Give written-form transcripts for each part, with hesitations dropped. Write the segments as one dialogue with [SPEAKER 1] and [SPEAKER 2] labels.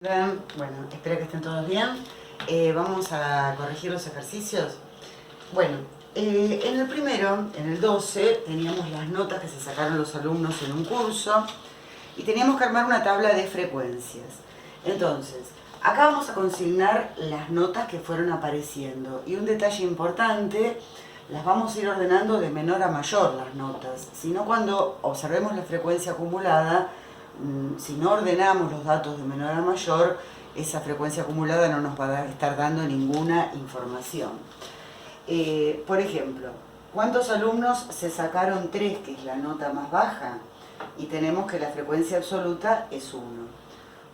[SPEAKER 1] Bien, bueno, espero que estén todos bien. Vamos a corregir los ejercicios. Bueno, en el primero, en el 12, teníamos las notas que se sacaron los alumnos en un curso y teníamos que armar una tabla de frecuencias. Entonces, acá vamos a consignar las notas que fueron apareciendo. Y un detalle importante, las vamos a ir ordenando de menor a mayor las notas. Si no, cuando observemos la frecuencia acumulada, si no ordenamos los datos de menor a mayor, esa frecuencia acumulada no nos va a estar dando ninguna información. Por ejemplo, ¿cuántos alumnos se sacaron 3, que es la nota más baja? Y tenemos que la frecuencia absoluta es 1.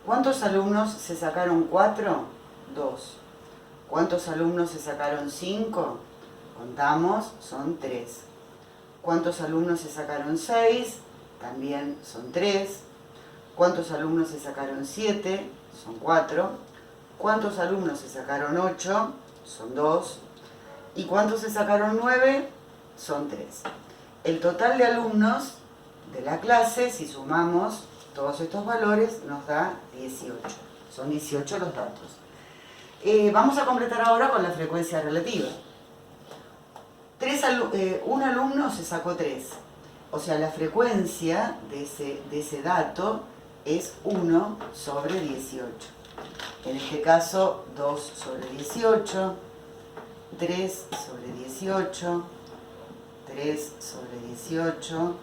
[SPEAKER 1] ¿Cuántos alumnos se sacaron 4? 2. ¿Cuántos alumnos se sacaron 5? Contamos, son 3. ¿Cuántos alumnos se sacaron 6? También son 3. ¿Cuántos alumnos se sacaron 7? Son 4. ¿Cuántos alumnos se sacaron 8? Son 2. ¿Y cuántos se sacaron 9? Son 3. El total de alumnos de la clase, si sumamos todos estos valores, nos da 18. Son 18 los datos. Vamos a completar ahora con la frecuencia relativa. Un alumno se sacó 3. O sea, la frecuencia de ese dato es 1 sobre 18. En este caso, 2 sobre 18, 3 sobre 18, 3 sobre 18,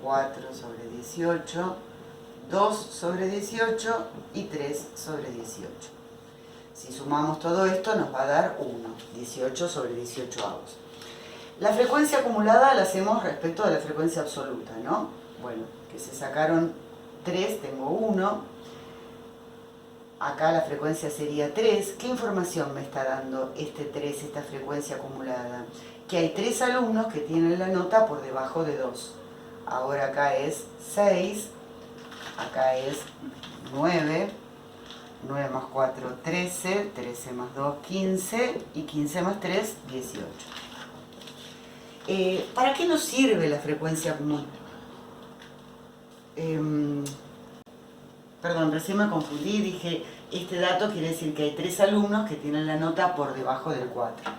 [SPEAKER 1] 4 sobre 18, 2 sobre 18 y 3 sobre 18. Si sumamos todo esto nos va a dar 1, 18 sobre 18 avos. La frecuencia acumulada la hacemos respecto de la frecuencia absoluta, ¿no? Bueno, que se sacaron 3, tengo 1. Acá la frecuencia sería 3. ¿Qué información me está dando este 3, esta frecuencia acumulada? Que hay 3 alumnos que tienen la nota por debajo de 2. Ahora acá es 6, acá es 9, 9 más 4, 13, 13 más 2, 15 y 15 más 3, 18. ¿Para qué nos sirve la frecuencia acumulada? Perdón, recién me confundí, dije, este dato quiere decir que hay 3 alumnos que tienen la nota por debajo del 4.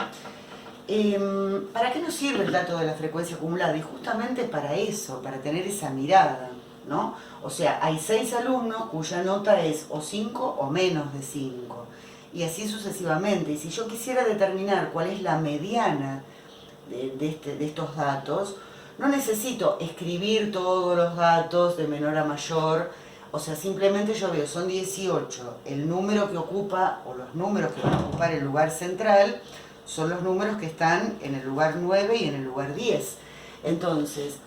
[SPEAKER 1] ¿Para qué nos sirve el dato de la frecuencia acumulada? Y justamente para eso, para tener esa mirada, ¿no? O sea, hay 6 alumnos cuya nota es o 5 o menos de 5, y así sucesivamente. Y si yo quisiera determinar cuál es la mediana de estos datos, no necesito escribir todos los datos de menor a mayor. O sea, simplemente yo veo, son 18, el número que ocupa, o los números que van a ocupar el lugar central, son los números que están en el lugar 9 y en el lugar 10. Entonces,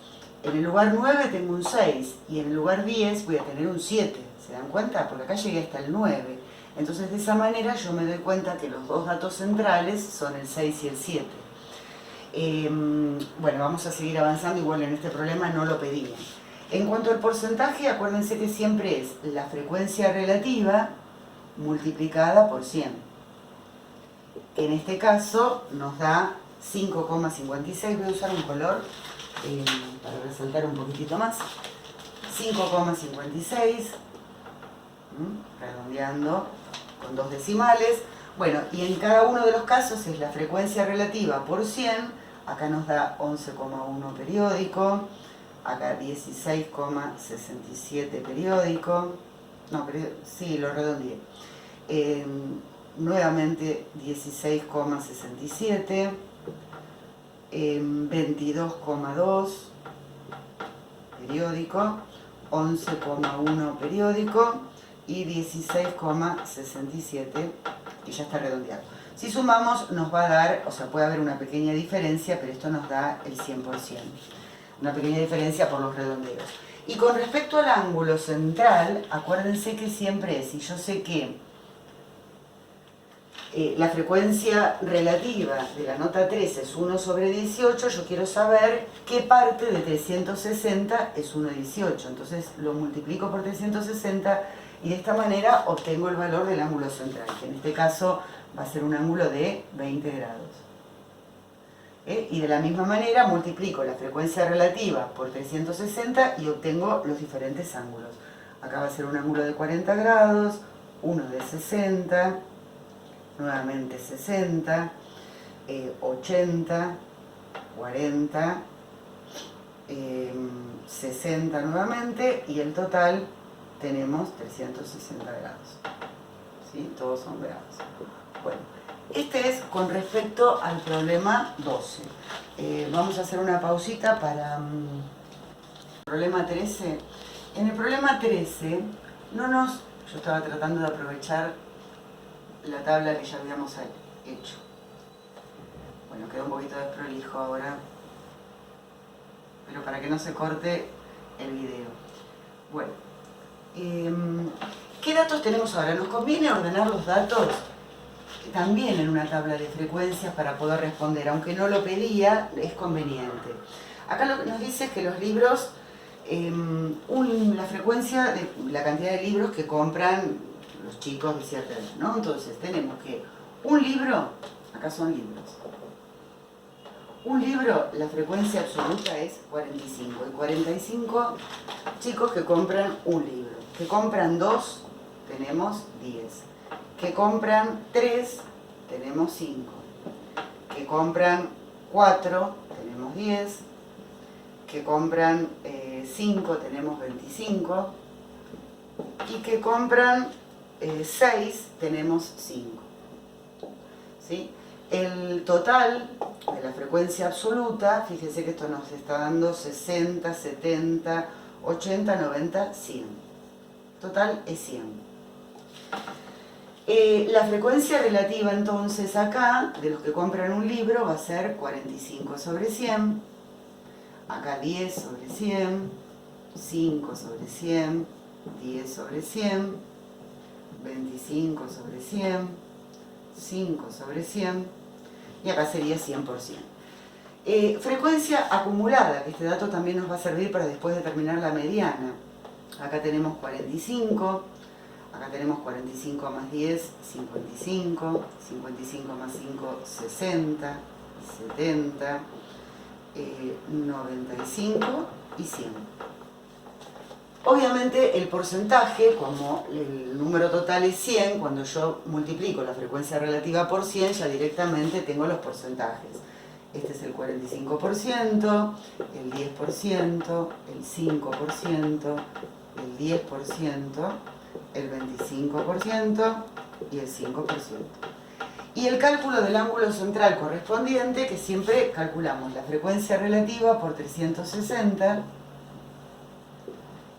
[SPEAKER 1] en el lugar 9 tengo un 6, y en el lugar 10 voy a tener un 7. ¿Se dan cuenta? Porque acá llegué hasta el 9. Entonces, de esa manera yo me doy cuenta que los dos datos centrales son el 6 y el 7. Bueno, vamos a seguir avanzando, igual en este problema no lo pedían. En cuanto al porcentaje, acuérdense que siempre es la frecuencia relativa multiplicada por 100. En este caso nos da 5,56. Voy a usar un color para resaltar un poquitito más. 5,56, redondeando con 2 decimales. Bueno, y en cada uno de los casos es la frecuencia relativa por 100. Acá nos da 11,1 periódico. Acá 16,67 periódico. No, sí, lo redondeé. Nuevamente 16,67. 22,2 periódico. 11,1 periódico. Y 16,67. Y ya está redondeado. Si sumamos nos va a dar, o sea, puede haber una pequeña diferencia, pero esto nos da el 100%. Una pequeña diferencia por los redondeos. Y con respecto al ángulo central, acuérdense que siempre es, y yo sé que la frecuencia relativa de la nota 3 es 1 sobre 18, yo quiero saber qué parte de 360 es 1,18. Entonces lo multiplico por 360 y de esta manera obtengo el valor del ángulo central, que en este caso va a ser un ángulo de 20 grados. Y de la misma manera multiplico la frecuencia relativa por 360 y obtengo los diferentes ángulos. Acá va a ser un ángulo de 40 grados, uno de 60, nuevamente 60, 80, 40, 60 nuevamente, y el total tenemos 360 grados. ¿Sí? Todos son grados. Bueno, este es con respecto al problema 12. Vamos a hacer una pausita para el problema 13. En el problema 13, yo estaba tratando de aprovechar la tabla que ya habíamos hecho. Bueno, quedó un poquito desprolijo ahora, pero para que no se corte el video. Bueno, ¿qué datos tenemos ahora? Nos conviene ordenar los datos también en una tabla de frecuencias para poder responder, aunque no lo pedía, es conveniente. Acá lo que nos dice es que los libros, la frecuencia de la cantidad de libros que compran los chicos de cierta edad, ¿no? Entonces tenemos que un libro, acá son libros, un libro, la frecuencia absoluta es 45, y 45 chicos que compran un libro. Que compran 2, tenemos 10. Que compran 3, tenemos 5. Que compran 4, tenemos 10. Que compran 5, tenemos 25. Y que compran 6, tenemos 5. ¿Sí? El total de la frecuencia absoluta, fíjense que esto nos está dando 60, 70, 80, 90, 100. Total es 100. La frecuencia relativa entonces acá, de los que compran un libro, va a ser 45 sobre 100. Acá 10 sobre 100, 5 sobre 100, 10 sobre 100, 25 sobre 100, 5 sobre 100. Y acá sería 100%. Frecuencia acumulada, que este dato también nos va a servir para después determinar la mediana. Acá tenemos 45, acá tenemos 45 más 10, 55, 55 más 5, 60, 70, 95 y 100. Obviamente el porcentaje, como el número total es 100, cuando yo multiplico la frecuencia relativa por 100, ya directamente tengo los porcentajes. Este es el 45%, el 10%, el 5%, el 10%, el 25% y el 5%. Y el cálculo del ángulo central correspondiente, que siempre calculamos la frecuencia relativa por 360,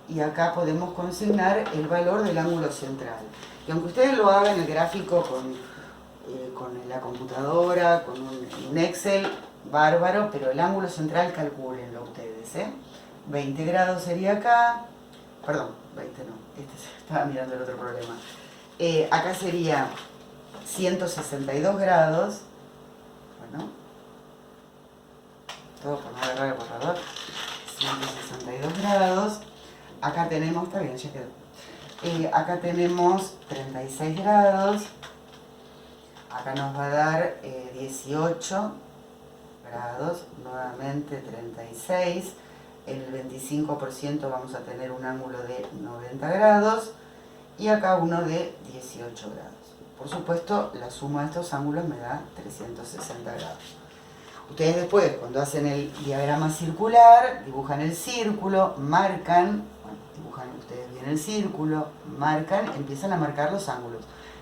[SPEAKER 1] y acá podemos consignar el valor del ángulo central. Y aunque ustedes lo hagan en el gráfico con la computadora, con un Excel, bárbaro, pero el ángulo central calcúlenlo ustedes, ¿eh? 20 grados sería acá, perdón, 20 no, estaba mirando el otro problema. Acá sería 162 grados, bueno, todo por no agarrar el borrador, 162 grados. Acá tenemos, está bien, ya quedó. Acá tenemos 36 grados. Acá nos va a dar 18 grados, nuevamente 36. El 25% vamos a tener un ángulo de 90 grados. Y acá uno de 18 grados. Por supuesto, la suma de estos ángulos me da 360 grados. Ustedes después, cuando hacen el diagrama circular, dibujan el círculo, marcan, dibujan ustedes bien el círculo, marcan, empiezan a marcar los ángulos.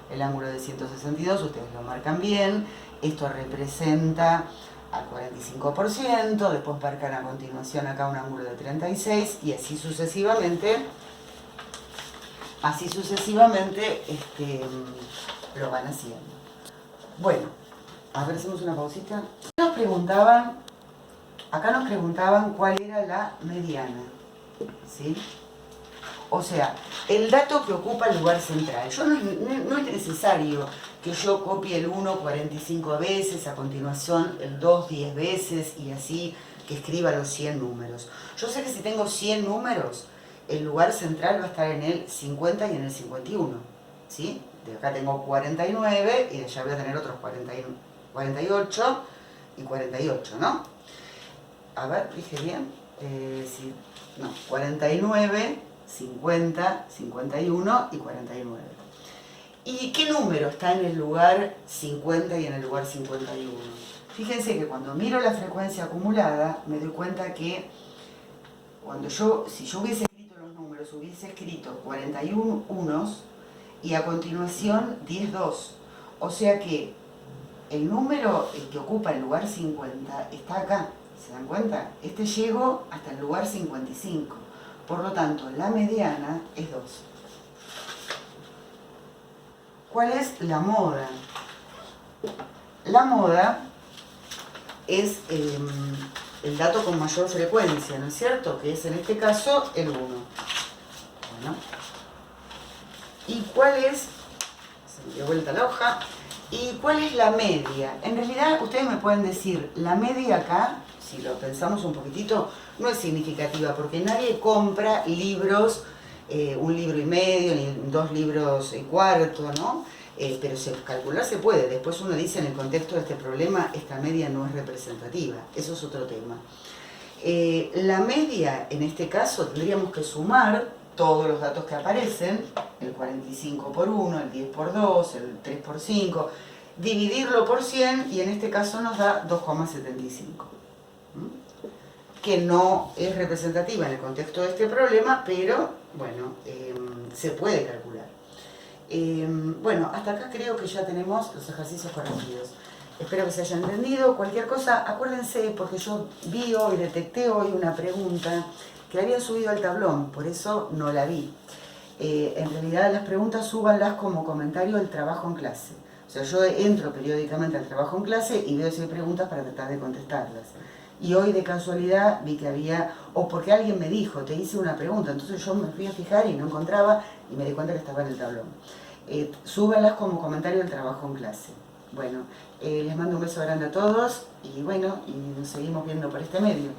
[SPEAKER 1] El ángulo de 162, ustedes lo marcan bien, esto representa al 45%, después marcan a continuación acá un ángulo de 36 y así sucesivamente lo van haciendo. Bueno, a ver, hacemos una pausita. Acá nos preguntaban cuál era la mediana, ¿sí? O sea, el dato que ocupa el lugar central. No es necesario que yo copie el 1 45 veces, a continuación el 2 10 veces y así que escriba los 100 números. Yo sé que si tengo 100 números, el lugar central va a estar en el 50 y en el 51, ¿sí? De acá tengo 49 y de allá voy a tener otros 48 y 48, ¿no? A ver, dije bien. Sí, no, 49, 50, 51 y 49. ¿Y qué número está en el lugar 50 y en el lugar 51? Fíjense que cuando miro la frecuencia acumulada, me doy cuenta que si yo hubiese escrito los números, hubiese escrito 41 unos y a continuación 10 dos. O sea que el número que ocupa el lugar 50 está acá, ¿se dan cuenta? Este llegó hasta el lugar 55. Por lo tanto, la mediana es 2. ¿Cuál es la moda? La moda es el dato con mayor frecuencia, ¿no es cierto? Que es en este caso el 1. Bueno. ¿Y cuál es? Se me dio vuelta la hoja. ¿Y cuál es la media? En realidad, ustedes me pueden decir, la media acá, si lo pensamos un poquitito, no es significativa, porque nadie compra libros, un libro y medio, ni 2 libros y cuarto, ¿no? Pero calcular se puede. Después uno dice, en el contexto de este problema, esta media no es representativa. Eso es otro tema. La media, en este caso, tendríamos que sumar todos los datos que aparecen, el 45 por 1, el 10 por 2, el 3 por 5, dividirlo por 100 y en este caso nos da 2,75. Que no es representativa en el contexto de este problema, pero bueno, se puede calcular. Bueno, hasta acá creo que ya tenemos los ejercicios corregidos. Espero que se haya entendido. Cualquier cosa, acuérdense, porque yo vi hoy, detecté hoy una pregunta que había subido al tablón, por eso no la vi. En realidad las preguntas súbanlas como comentario del trabajo en clase. O sea, yo entro periódicamente al trabajo en clase y veo si hay preguntas para tratar de contestarlas. Y hoy de casualidad vi que había, o porque alguien me dijo, te hice una pregunta, entonces yo me fui a fijar y no encontraba y me di cuenta que estaba en el tablón. Súbanlas como comentario del trabajo en clase. Bueno, les mando un beso grande a todos y bueno, y nos seguimos viendo por este medio.